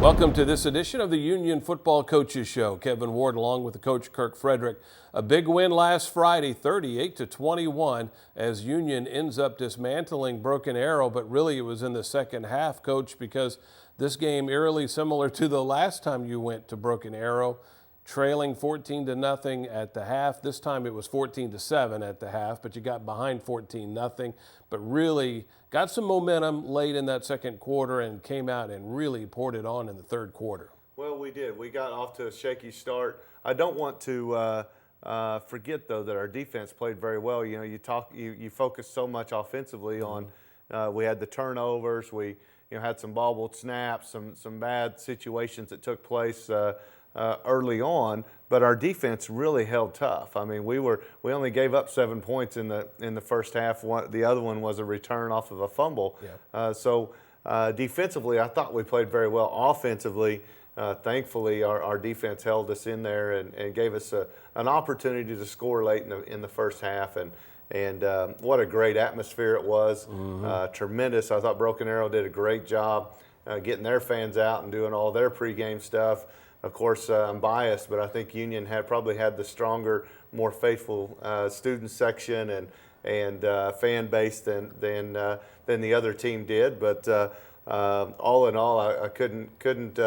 Welcome to this edition of the Union Football Coaches Show. Kevin Ward along with the coach Kirk Frederick. A big win last Friday, 38-21, as Union ends up dismantling Broken Arrow, but really it was in the second half, Coach, because this game eerily similar to the last time you went to Broken Arrow, trailing 14-0 at the half. This time it was 14-7 at the half, but you got behind 14-0, but really got some momentum late in that second quarter and came out and really poured it on in the third quarter. Well, we did. We got off to a shaky start. I don't want to forget, though, that our defense played very well. You know, you focus so much offensively on. We had the turnovers. We had some bobbled snaps, some bad situations that took place early on, but our defense really held tough. I mean, we only gave up 7 points in the first half. The other one was a return off of a fumble. Yeah. So defensively, I thought we played very well. Offensively, thankfully, our defense held us in there and gave us an opportunity to score late in the first half. And what a great atmosphere it was. Tremendous. I thought Broken Arrow did a great job getting their fans out and doing all their pregame stuff. Of course, I'm biased, but I think Union probably had the stronger, more faithful student section and fan base than the other team did. But all in all, I couldn't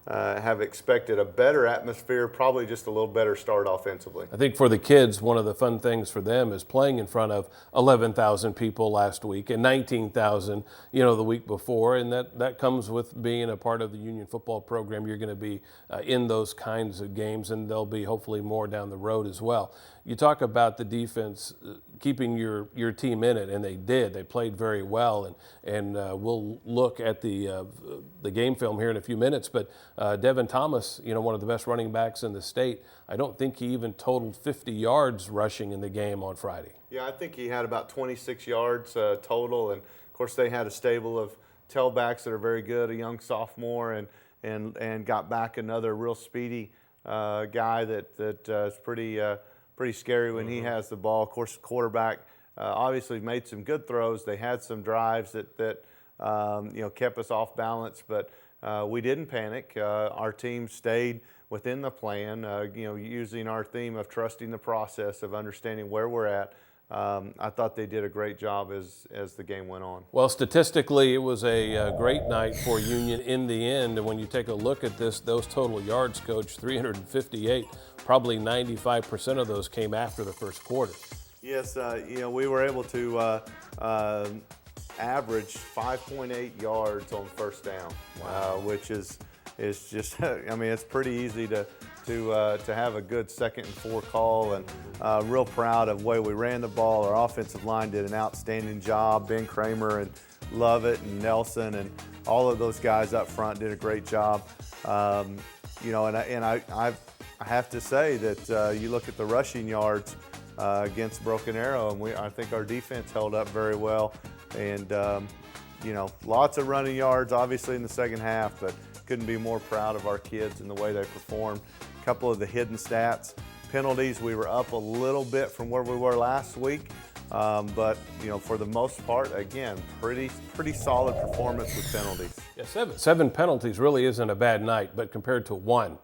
have expected a better atmosphere, probably just a little better start offensively. I think for the kids, one of the fun things for them is playing in front of 11,000 people last week and 19,000, the week before, and that comes with being a part of the Union football program. You're going to be in those kinds of games, and there'll be hopefully more down the road as well. You talk about the defense keeping your team in it, and they did. They played very well, and we'll look at the game film here in a few minutes. But Devin Thomas, one of the best running backs in the state, I don't think he even totaled 50 yards rushing in the game on Friday. Yeah, I think he had about 26 yards total, and of course they had a stable of tailbacks that are very good, a young sophomore, and got back another real speedy guy that is pretty scary when he has the ball. Of course, quarterback obviously made some good throws. They had some drives that kept us off balance, but we didn't panic. Our team stayed within the plan, using our theme of trusting the process, of understanding where we're at. I thought they did a great job as the game went on. Well, statistically, it was a great night for Union in the end. And when you take a look at those total yards, Coach, 358, probably 95% of those came after the first quarter. Yes, we were able to average 5.8 yards on first down, which is just, it's pretty easy to have a good 2nd and 4 call, and real proud of the way we ran the ball. Our offensive line did an outstanding job. Ben Kramer and Lovett and Nelson and all of those guys up front did a great job. And I have to say that you look at the rushing yards against Broken Arrow, and I think our defense held up very well. And lots of running yards, obviously in the second half, but couldn't be more proud of our kids and the way they performed. A couple of the hidden stats. Penalties, we were up a little bit from where we were last week, but for the most part, again, pretty solid performance with penalties. Yeah, seven penalties really isn't a bad night, but compared to one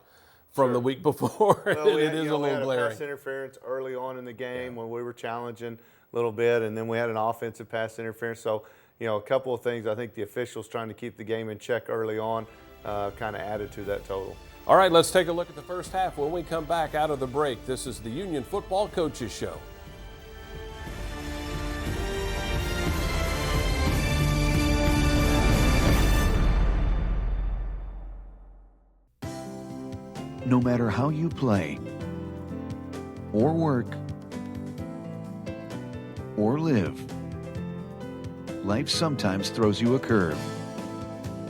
from the week before, well, it is a little glaring. We had a pass interference early on in the game when we were challenging a little bit, and then we had an offensive pass interference. So, a couple of things. I think the officials trying to keep the game in check early on kind of added to that total. All right, let's take a look at the first half when we come back out of the break. This is the Union Football Coaches Show. No matter how you play, or work, or live, life sometimes throws you a curve.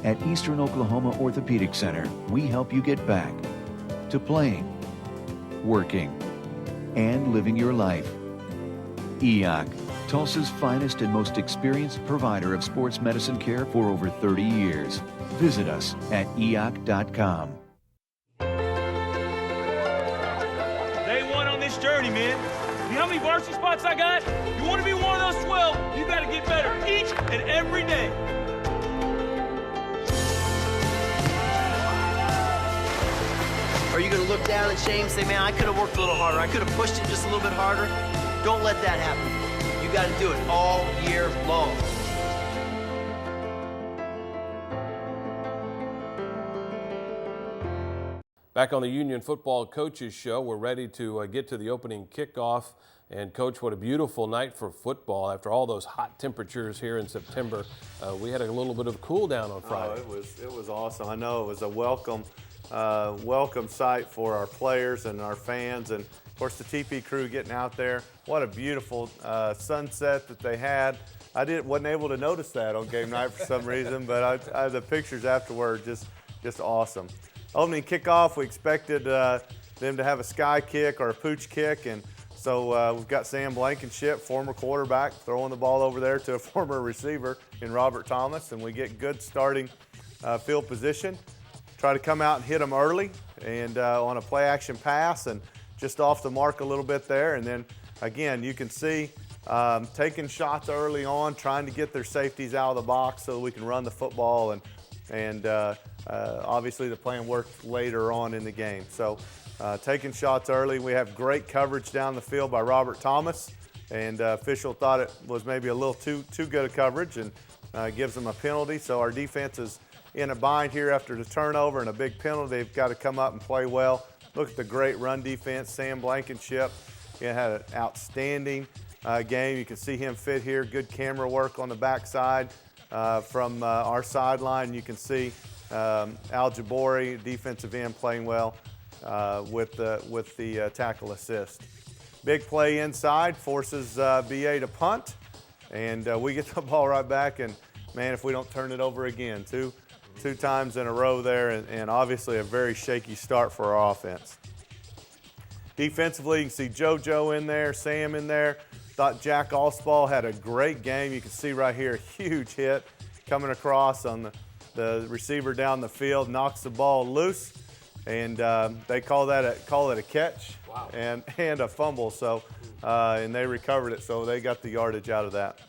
At Eastern Oklahoma Orthopedic Center, we help you get back to playing, working, and living your life. EOC, Tulsa's finest and most experienced provider of sports medicine care for over 30 years. Visit us at eoc.com. Day one on this journey, man. You know how many varsity spots I got? You want to be one of those 12, you got to get better each and every day. look down in shame, say, man, I could have worked a little harder. I could have pushed it just a little bit harder. Don't let that happen. You got to do it all year long. Back on the Union Football Coaches Show, we're ready to get to the opening kickoff. And Coach, what a beautiful night for football. After all those hot temperatures here in September, we had a little bit of a cool down on Friday. Oh, it was awesome. I know it was a welcome sight for our players and our fans, and of course the TP crew getting out there. What a beautiful sunset that they had. I wasn't able to notice that on game night for some reason, but the pictures afterward just awesome. Opening kickoff, we expected them to have a sky kick or a pooch kick, and so we've got Sam Blankenship, former quarterback, throwing the ball over there to a former receiver in Robert Thomas, and we get good starting field position. Try to come out and hit them early and on a play action pass and just off the mark a little bit there. And then again, you can see taking shots early on, trying to get their safeties out of the box so we can run the football, and obviously the plan worked later on in the game. So taking shots early. We have great coverage down the field by Robert Thomas, and official thought it was maybe a little too good a coverage and gives them a penalty. So our defense is in a bind here after the turnover and a big penalty. They've got to come up and play well. Look at the great run defense. Sam Blankenship had an outstanding game. You can see him fit here. Good camera work on the backside from our sideline. You can see Al Jabori, defensive end, playing well with the tackle assist. Big play inside forces BA to punt, and we get the ball right back. And man, if we don't turn it over again, two times in a row there, and obviously a very shaky start for our offense. Defensively, you can see JoJo in there, Sam in there. Thought Jack Allspaw had a great game. You can see right here, a huge hit coming across on the receiver down the field, knocks the ball loose, and they call it a catch. Wow. and a fumble. So and they recovered it, so they got the yardage out of that.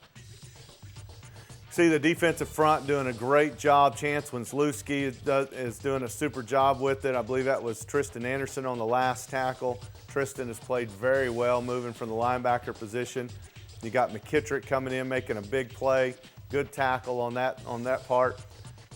See the defensive front doing a great job. Chance Winsluski is doing a super job with it. I believe that was Tristan Anderson on the last tackle. Tristan has played very well, moving from the linebacker position. You got McKittrick coming in, making a big play. Good tackle on that part.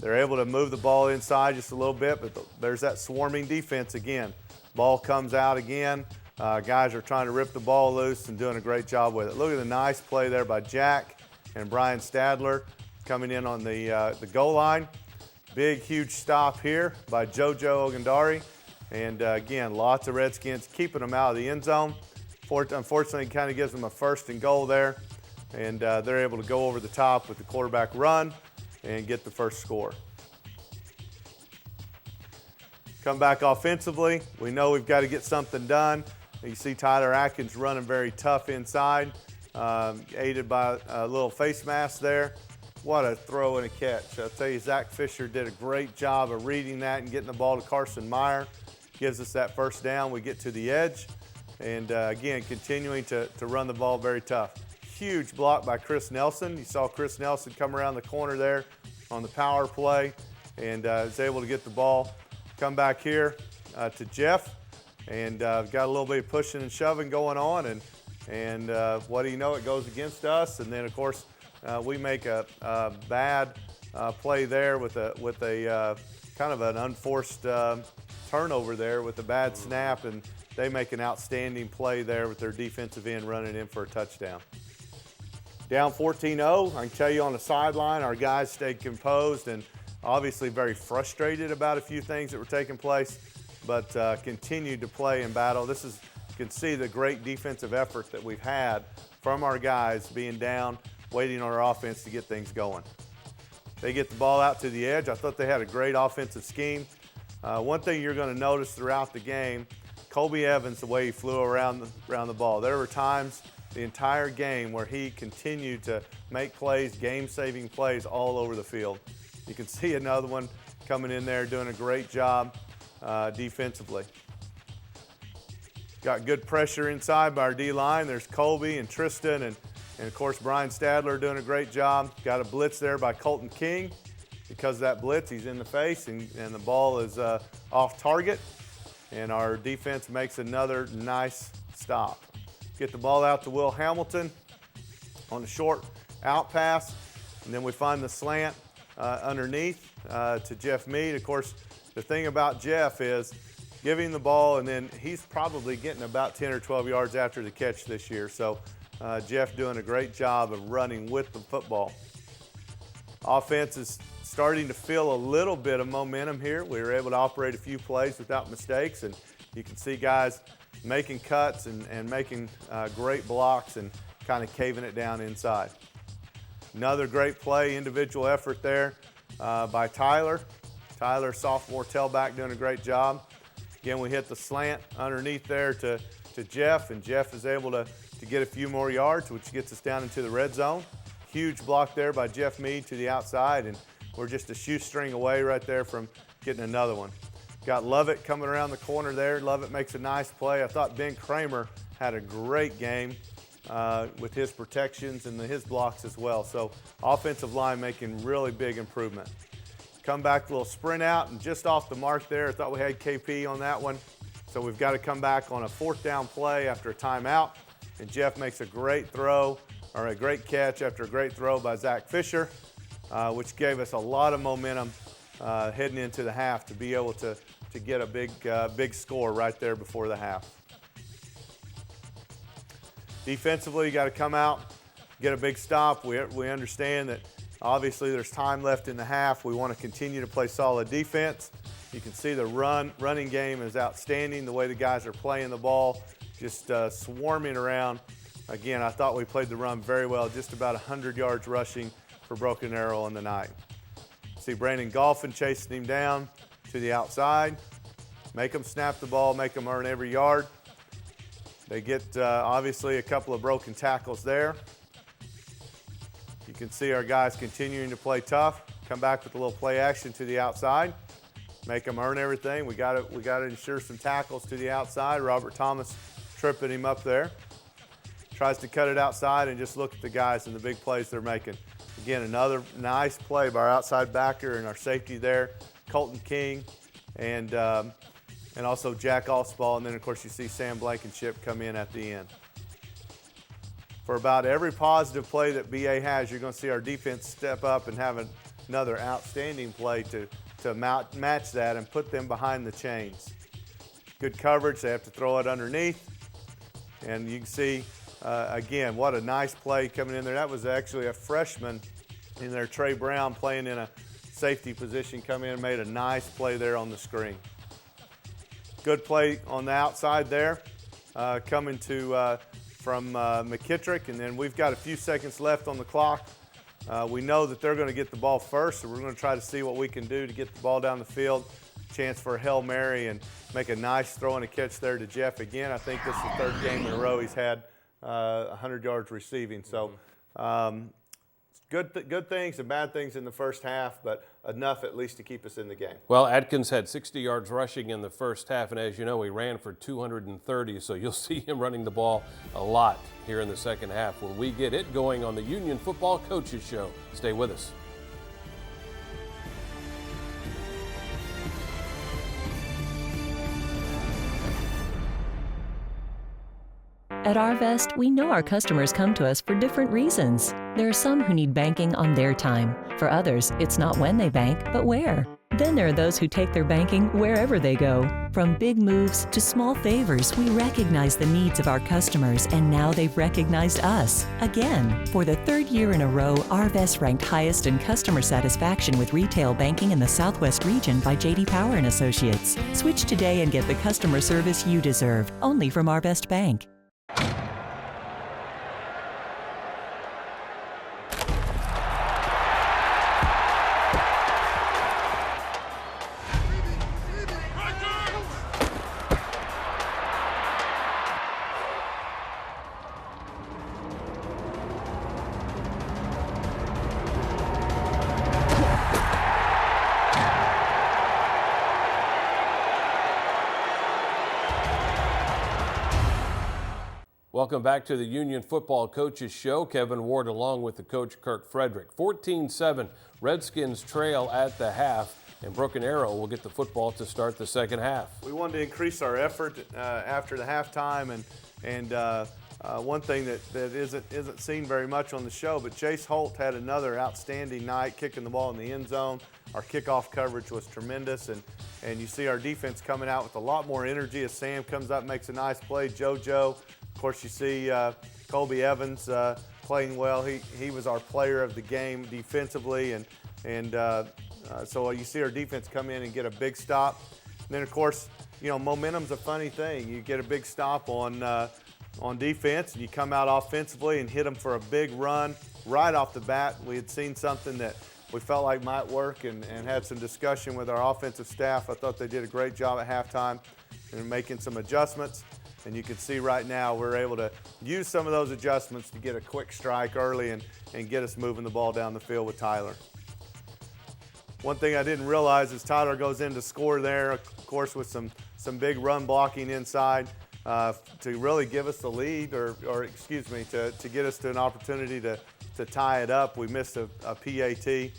They're able to move the ball inside just a little bit, but there's that swarming defense again. Ball comes out again. Guys are trying to rip the ball loose and doing a great job with it. Look at the nice play there by Jack and Brian Stadler coming in on the goal line. Big, huge stop here by JoJo Ogundari. And again, lots of Redskins keeping them out of the end zone. Unfortunately, it kind of gives them a 1st and goal there. And they're able to go over the top with the quarterback run and get the first score. Come back offensively. We know we've got to get something done. You see Tyler Atkins running very tough inside, aided by a little face mask there. What a throw and a catch. I'll tell you, Zach Fisher did a great job of reading that and getting the ball to Carson Meyer. Gives us that first down. We get to the edge. And again, continuing to run the ball very tough. Huge block by Chris Nelson. You saw Chris Nelson come around the corner there on the power play and was able to get the ball. Come back here to Jeff, and got a little bit of pushing and shoving going on, and what do you know, it goes against us. And then of course we make a bad play there with a kind of an unforced turnover there with a bad snap, and they make an outstanding play there with their defensive end running in for a touchdown. Down 14-0, I can tell you on the sideline, our guys stayed composed and obviously very frustrated about a few things that were taking place, but continued to play and battle. You can see the great defensive effort that we've had from our guys being down, waiting on our offense to get things going. They get the ball out to the edge. I thought they had a great offensive scheme. One thing you're going to notice throughout the game, Colby Evans, the way he flew around the ball. There were times the entire game where he continued to make plays, game-saving plays all over the field. You can see another one coming in there doing a great job defensively. Got good pressure inside by our D-line. There's Colby and Tristan and of course Brian Stadler doing a great job. Got a blitz there by Colton King. Because of that blitz, he's in the face and the ball is off target. and our defense makes another nice stop. Get the ball out to Will Hamilton on a short out pass, and then we find the slant underneath to Jeff Mead. Of course, the thing about Jeff is giving the ball, and then he's probably getting about 10 or 12 yards after the catch this year. So Jeff doing a great job of running with the football. Offense is starting to feel a little bit of momentum here. We were able to operate a few plays without mistakes, and you can see guys making cuts and making great blocks and kind of caving it down inside. Another great play, individual effort there by Tyler. Tyler, sophomore tailback, doing a great job. Again, we hit the slant underneath there to Jeff, and Jeff is able to get a few more yards, which gets us down into the red zone. Huge block there by Jeff Mead to the outside, and we're just a shoestring away right there from getting another one. Got Lovett coming around the corner there. Lovett makes a nice play. I thought Ben Kramer had a great game with his protections and his blocks as well. So offensive line making really big improvement. Come back, a little sprint out, and just off the mark there. I thought we had KP on that one. So we've got to come back on a 4th down play after a timeout. And Jeff makes a great throw, or a great catch after a great throw by Zach Fisher, which gave us a lot of momentum heading into the half to be able to get a big score right there before the half. Defensively, you got to come out, get a big stop. We understand that obviously there's time left in the half. We want to continue to play solid defense. You can see the running game is outstanding, the way the guys are playing the ball, just swarming around. Again, I thought we played the run very well, just about 100 yards rushing for Broken Arrow on the night. See Brandon Golphin chasing him down to the outside. Make them snap the ball, make them earn every yard. They get obviously a couple of broken tackles there. You can see our guys continuing to play tough. Come back with a little play action to the outside. Make them earn everything. We got to ensure some tackles to the outside. Robert Thomas tripping him up there. Tries to cut it outside, and just look at the guys and the big plays they're making. Again, another nice play by our outside backer and our safety there, Colton King, and also Jack Osball. And then, of course, you see Sam Blankenship come in at the end. For about every positive play that BA has, you're going to see our defense step up and have another outstanding play to match that and put them behind the chains. Good coverage. They have to throw it underneath. And you can see, again, what a nice play coming in there. That was actually a freshman in there, Trey Brown, playing in a safety position, come in and made a nice play there on the screen. Good play on the outside there, coming from McKittrick, and then we've got a few seconds left on the clock. We know that they're going to get the ball first, so we're going to try to see what we can do to get the ball down the field. Chance for a Hail Mary and make a nice throw and a catch there to Jeff again. I think this is the 3rd game in a row he's had 100 yards receiving. So good things and bad things in the first half, but enough at least to keep us in the game. Well, Atkins had 60 yards rushing in the first half, and as you know, he ran for 230, so you'll see him running the ball a lot here in the second half when we get it going on the Union Football Coaches Show. Stay with us. At Arvest, we know our customers come to us for different reasons. There are some who need banking on their time. For others, it's not when they bank, but where. Then there are those who take their banking wherever they go. From big moves to small favors, we recognize the needs of our customers, and now they've recognized us. Again, for the 3rd year in a row, Arvest ranked highest in customer satisfaction with retail banking in the Southwest region by J.D. Power & Associates. Switch today and get the customer service you deserve, only from Arvest Bank. Welcome back to the Union Football Coaches Show. Kevin Ward along with the coach Kirk Frederick. 14-7, Redskins trail at the half. and Broken Arrow will get the football to start the second half. We wanted to increase our effort after the halftime, and one thing that isn't seen very much on the show, but Jace Holt had another outstanding night kicking the ball in the end zone. Our kickoff coverage was tremendous, and you see our defense coming out with a lot more energy as Sam comes up, makes a nice play. JoJo, of course, you see Colby Evans playing well. He was our player of the game defensively, and so you see our defense come in and get a big stop. And then, of course, momentum's a funny thing. You get a big stop on defense, and you come out offensively and hit them for a big run right off the bat. We had seen something that we felt like might work and had some discussion with our offensive staff. I thought they did a great job at halftime in making some adjustments. And you can see right now we're able to use some of those adjustments to get a quick strike early and get us moving the ball down the field with Tyler. One thing I didn't realize is Tyler goes in to score there, of course, with some big run blocking inside to really give us the lead, or excuse me, to get us to an opportunity to tie it up. We missed a PAT,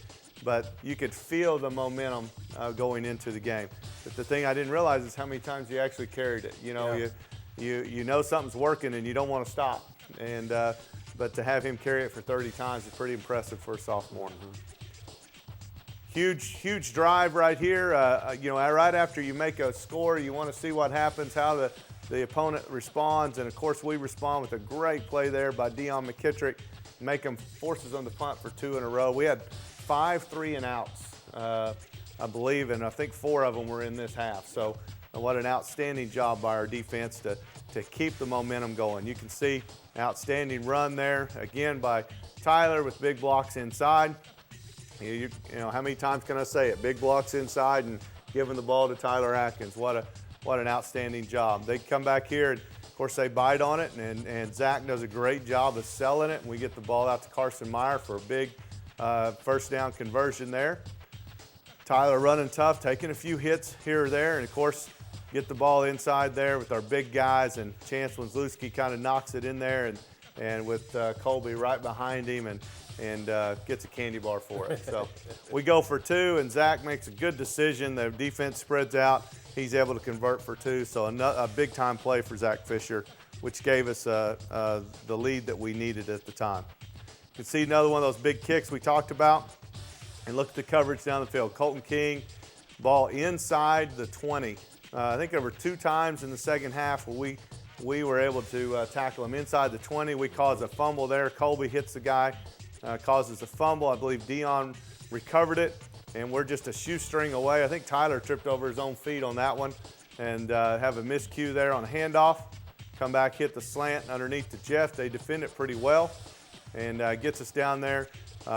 but you could feel the momentum going into the game. But the thing I didn't realize is how many times you actually carried it. You know something's working and you don't want to stop. And but to have him carry it for 30 times is pretty impressive for a sophomore. Huge drive right here. Right after you make a score, you want to see what happens, how the opponent responds, and of course we respond with a great play there by Dion McKittrick. Forces them to punt for 2 in a row. We had 5 3-and-outs, I believe, and I think 4 of them were in this half. So what an outstanding job by our defense to keep the momentum going. You can see outstanding run there, again, by Tyler with big blocks inside. You know, how many times can I say it? Big blocks inside and giving the ball to Tyler Atkins. What an outstanding job. They come back here, and of course they bite on it, and Zach does a great job of selling it, and we get the ball out to Carson Meyer for a big first down conversion there. Tyler running tough, taking a few hits here or there, and of course get the ball inside there with our big guys, and Chance Wenzlewski kind of knocks it in there, and with Colby right behind him, and gets a candy bar for it. So we go for 2, and Zach makes a good decision. The defense spreads out. He's able to convert for 2, so a big-time play for Zach Fisher, which gave us the lead that we needed at the time. You can see another one of those big kicks we talked about, and look at the coverage down the field. Colton King, ball inside the 20. I think there were 2 times in the second half where we were able to tackle him inside the 20. We caused a fumble there. Colby hits the guy, causes a fumble. I believe Dion recovered it, and we're just a shoestring away. I think Tyler tripped over his own feet on that one, and have a miscue there on a handoff. Come back, hit the slant underneath to Jeff. They defend it pretty well, and gets us down there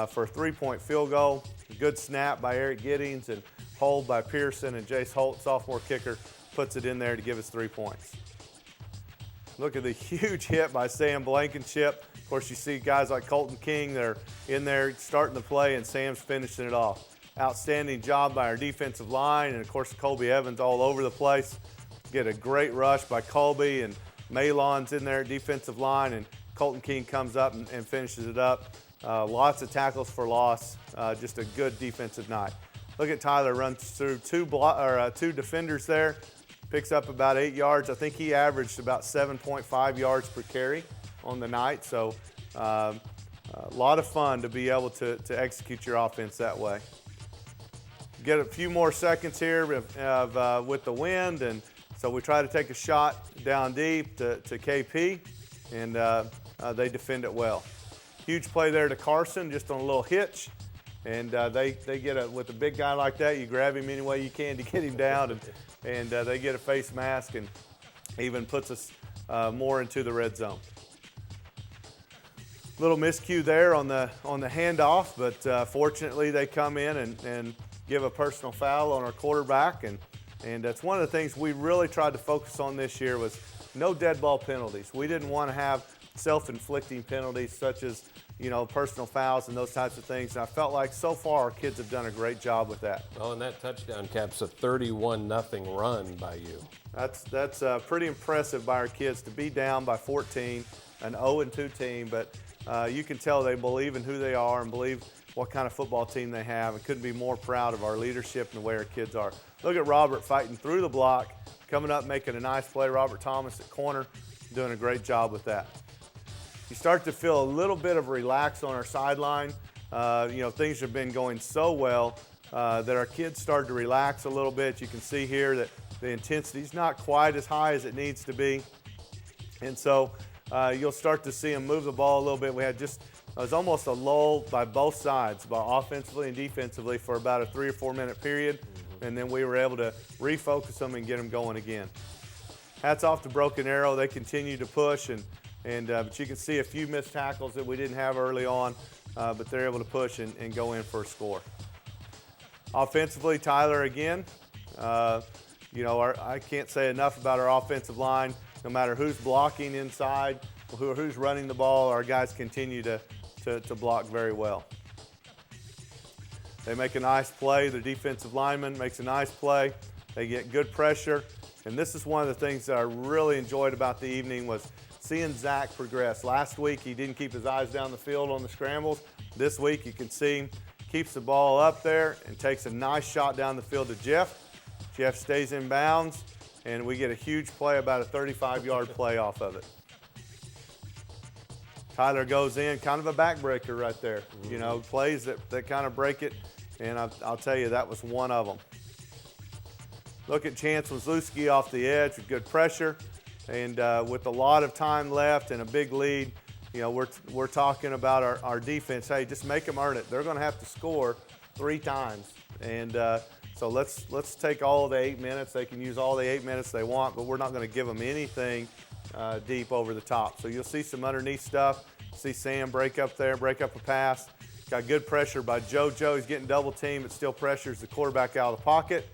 for a 3-point field goal. Good snap by Eric Giddings and hold by Pearson, and Jace Holt, sophomore kicker, puts it in there to give us 3 points. Look at the huge hit by Sam Blankenship. Of course, you see guys like Colton King, they're in there starting the play, and Sam's finishing it off. Outstanding job by our defensive line, and of course Colby Evans all over the place. Get a great rush by Colby, and Malon's in there at defensive line, and Colton King comes up and finishes it up. Lots of tackles for loss, just a good defensive night. Look at Tyler runs through 2 defenders there, picks up about 8 yards. I think he averaged about 7.5 yards per carry on the night, so a lot of fun to be able to execute your offense that way. Get a few more seconds here with the wind, and so we try to take a shot down deep to KP, and they defend it well. Huge play there to Carson, just on a little hitch, and they get with a big guy like that, you grab him any way you can to get him down, and they get a face mask, and even puts us more into the red zone. Little miscue there on the handoff, but fortunately they come in and give a personal foul on our quarterback, and that's one of the things we really tried to focus on this year was no dead ball penalties. We didn't want to have self-inflicting penalties such as, personal fouls and those types of things. And I felt like so far our kids have done a great job with that. Well, and that touchdown caps a 31-0 run by you. That's pretty impressive by our kids to be down by 14, an 0-2 team, but you can tell they believe in who they are and believe what kind of football team they have, and couldn't be more proud of our leadership and the way our kids are. Look at Robert fighting through the block, coming up, making a nice play. Robert Thomas at corner, doing a great job with that. You start to feel a little bit of relax on our sideline. Things have been going so well that our kids started to relax a little bit. You can see here that the intensity is not quite as high as it needs to be. And so you'll start to see them move the ball a little bit. It was almost a lull by both sides, offensively and defensively, for about a 3 or 4 minute period. And then we were able to refocus them and get them going again. Hats off to Broken Arrow. They continue to push, but you can see a few missed tackles that we didn't have early on, but they're able to push and go in for a score. Offensively, Tyler again. I can't say enough about our offensive line. No matter who's blocking inside, who's running the ball, our guys continue to block very well. They make a nice play. The defensive lineman makes a nice play. They get good pressure. And this is one of the things that I really enjoyed about the evening was seeing Zach progress. Last week, he didn't keep his eyes down the field on the scrambles. This week, you can see him keeps the ball up there and takes a nice shot down the field to Jeff. Jeff stays in bounds, and we get a huge play, about a 35-yard play off of it. Tyler goes in, kind of a backbreaker right there. Plays that kind of break it, and I'll tell you, that was one of them. Look at Chance Wazlewski off the edge with good pressure, and with a lot of time left and a big lead, we're talking about our defense. Hey, just make them earn it. They're going to have to score 3 times, and so let's take all the 8 minutes. They can use all the 8 minutes they want, but we're not going to give them anything deep over the top. So you'll see some underneath stuff. See Sam break up a pass. Got good pressure by JoJo. He's getting double teamed, but still pressures the quarterback out of the pocket.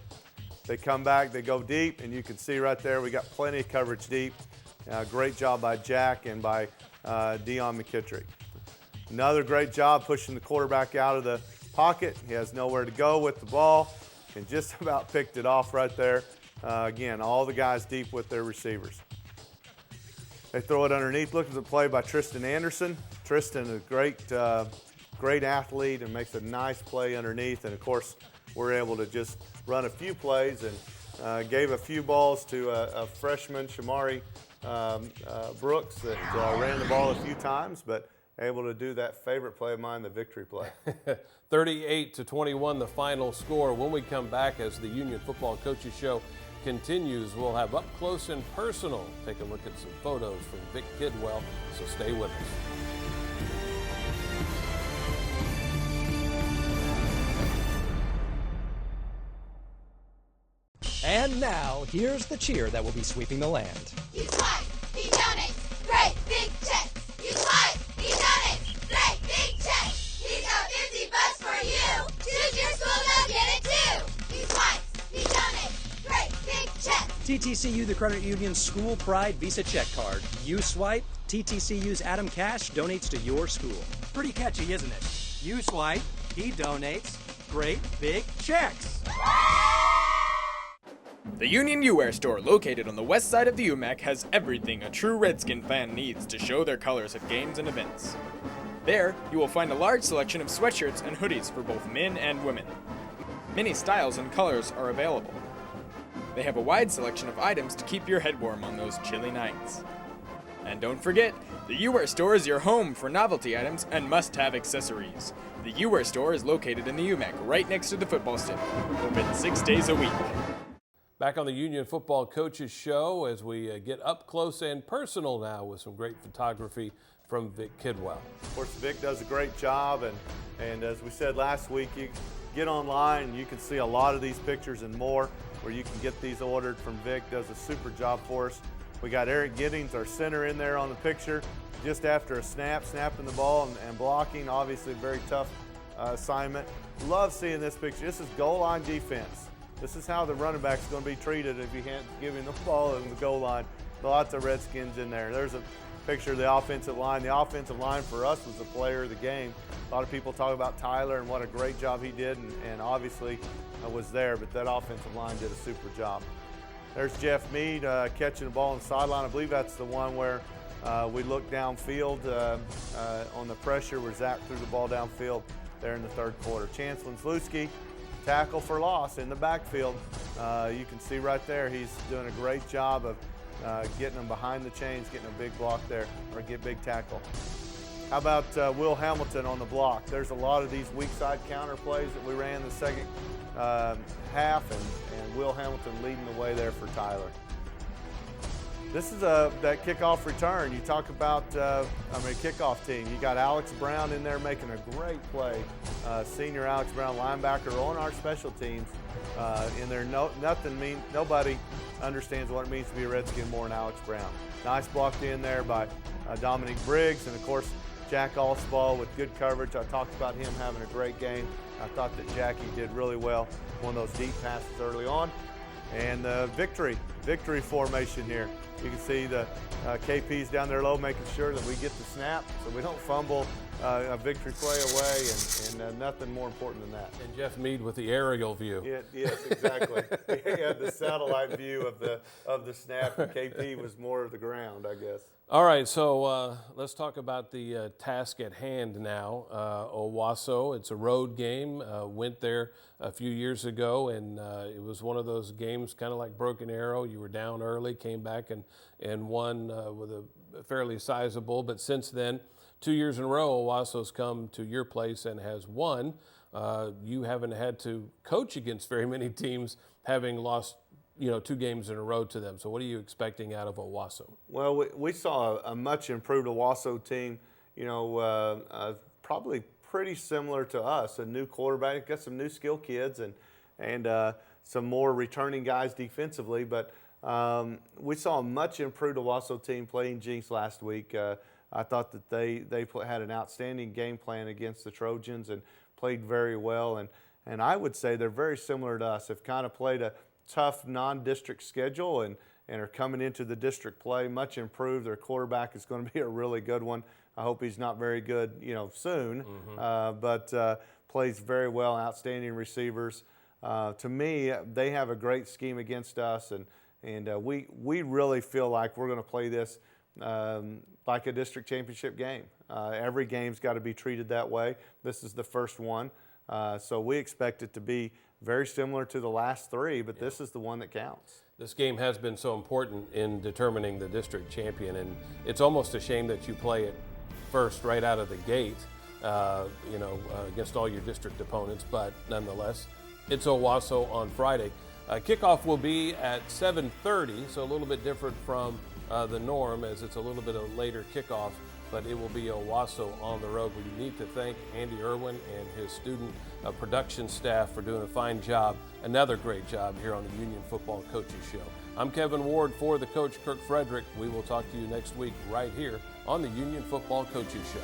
They come back, they go deep, and you can see right there we got plenty of coverage deep. Great job by Jack and by Dion McKittrick. Another great job pushing the quarterback out of the pocket. He has nowhere to go with the ball and just about picked it off right there. Again, all the guys deep with their receivers. They throw it underneath. Look at the play by Tristan Anderson. Tristan is a great athlete and makes a nice play underneath. And, of course, we're able to just run a few plays and gave a few balls to a freshman, Shamari Brooks, that ran the ball a few times, but able to do that favorite play of mine, the victory play. 38-21, the final score. When we come back, as the Union Football Coaches Show continues, we'll have Up Close and Personal. Take a look at some photos from Vic Kidwell, so stay with us. And now, here's the cheer that will be sweeping the land. He's white, he donates, great big check. He's white, he donates, great big check. He's a 50 bucks for you. Choose your school, they'll get it too. He's white, he donates, great big check. TTCU, the credit union School Pride Visa Check Card. You swipe, TTCU's Adam Cash donates to your school. Pretty catchy, isn't it? You swipe, he donates, great big checks. The Union U-Wear store, located on the west side of the UMAC, has everything a true Redskin fan needs to show their colors at games and events. There, you will find a large selection of sweatshirts and hoodies for both men and women. Many styles and colors are available. They have a wide selection of items to keep your head warm on those chilly nights. And don't forget, the U-Wear store is your home for novelty items and must-have accessories. The U-Wear store is located in the UMAC, right next to the football stadium, open 6 days a week. Back on the Union Football Coaches Show as we get up close and personal now with some great photography from Vic Kidwell. Of course, Vic does a great job, and as we said last week, you get online and you can see a lot of these pictures and more where you can get these ordered from Vic. Does a super job for us. We got Eric Giddings, our center, in there on the picture just after a snapping the ball and blocking. Obviously, a very tough assignment. Love seeing this picture. This is goal line defense. This is how the running back's going to be treated if you can't give him the ball in the goal line. Lots of Redskins in there. There's a picture of the offensive line. The offensive line for us was the player of the game. A lot of people talk about Tyler and what a great job he did, and obviously was there, but that offensive line did a super job. There's Jeff Mead catching the ball on the sideline. I believe that's the one where we looked downfield on the pressure where Zach threw the ball downfield. there in the third quarter. Chance Lensluski, tackle for loss in the backfield. You can see right there he's doing a great job of getting them behind the chains, getting a big block there, or get big tackle. How about Will Hamilton on the block? There's a lot of these weak side counter plays that we ran the second half, and Will Hamilton leading the way there for Tyler. This is that kickoff return. You talk about, kickoff team. You got Alex Brown in there making a great play. Senior Alex Brown, linebacker on our special teams. In there, nobody understands what it means to be a Redskin more than Alex Brown. Nice blocked in there by Dominic Briggs, and of course, Jack Allspaw with good coverage. I talked about him having a great game. I thought that Jackie did really well. One of those deep passes early on. And victory formation here. You can see the KP's down there low, making sure that we get the snap so we don't fumble a victory play away, and nothing more important than that. And Jeff Mead with the aerial view. Yeah, yes, exactly. He had the satellite view of the snap, and KP was more of the ground, I guess. All right, so let's talk about the task at hand now. Owasso, it's a road game. Went there a few years ago, and it was one of those games kind of like Broken Arrow. You were down early, came back and won with a fairly sizable. But since then, 2 years in a row, Owasso's come to your place and has won. You haven't had to coach against very many teams, having lost 2 games in a row to them. So what are you expecting out of Owasso? Well, we saw a much improved Owasso team, probably pretty similar to us. A new quarterback, got some new skill kids and some more returning guys defensively. But we saw a much improved Owasso team playing Jinx last week. I thought that they had an outstanding game plan against the Trojans and played very well. And I would say they're very similar to us. They've kind of played a tough non-district schedule and are coming into the district play much improved. Their quarterback is going to be a really good one. I hope he's not very good, soon, but plays very well, outstanding receivers. To me, they have a great scheme against us, and we really feel like we're going to play this like a district championship game. Every game's got to be treated that way. This is the first one, so we expect it to be very similar to the last 3, but this is the one that counts. This game has been so important in determining the district champion, and it's almost a shame that you play it first right out of the gate, against all your district opponents, but nonetheless, it's Owasso on Friday. Kickoff will be at 7:30, so a little bit different from the norm, as it's a little bit of a later kickoff, but it will be Owasso on the road. We need to thank Andy Irwin and his student production staff for doing a fine job, another great job here on the Union Football Coaches Show. I'm Kevin Ward for the coach, Kirk Frederick. We will talk to you next week right here on the Union Football Coaches Show.